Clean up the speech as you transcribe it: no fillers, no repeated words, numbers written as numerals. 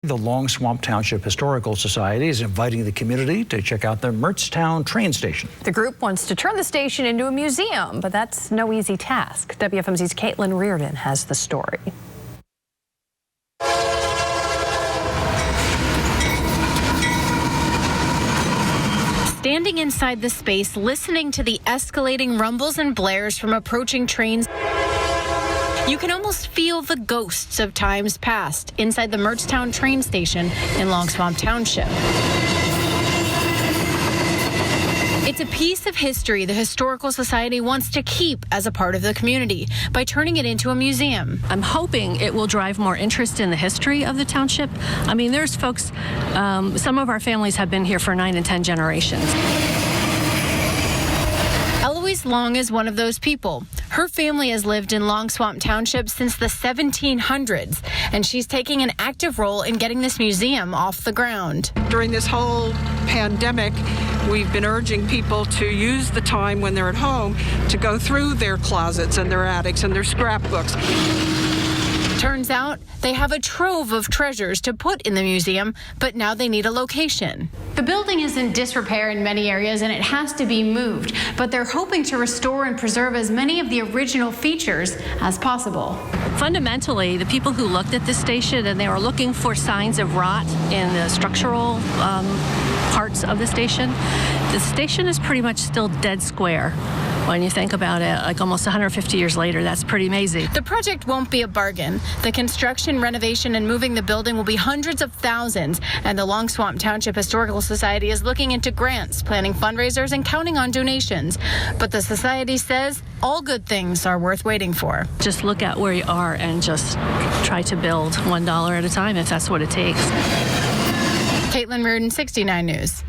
The Longswamp Township Historical Society is inviting the community to check out the Mertztown train station. The group wants to turn the station into a museum, but that's no easy task. WFMZ's Caitlin Reardon has the story. Standing inside the space, listening to the escalating rumbles and blares from approaching trains, you can almost feel the ghosts of times past inside the Mertztown train station in Longswamp Township. It's a piece of history the Historical Society wants to keep as a part of the community by turning it into a museum. I'm hoping it will drive more interest in the history of the township. I mean, there's folks, some of our families have been here for 9 and 10 generations. Eloise Long is one of those people. Her family has lived in Longswamp Township since the 1700s, and she's taking an active role in getting this museum off the ground. During this whole pandemic, we've been urging people to use the time when they're at home to go through their closets and their attics and their scrapbooks. Turns out they have a trove of treasures to put in the museum, but now they need a location. The building is in disrepair in many areas and it has to be moved, but they're hoping to restore and preserve as many of the original features as possible. Fundamentally, the people who looked at this station and they were looking for signs of rot in the structural parts of the station is pretty much still dead square. When you think about it, like almost 150 years later, that's pretty amazing. The project won't be a bargain. The construction, renovation, and moving the building will be hundreds of thousands, and the Longswamp Township Historical Society is looking into grants, planning fundraisers, and counting on donations. But the society says all good things are worth waiting for. Just look at where you are and just try to build $1 at a time if that's what it takes. Caitlin Reardon, 69 News.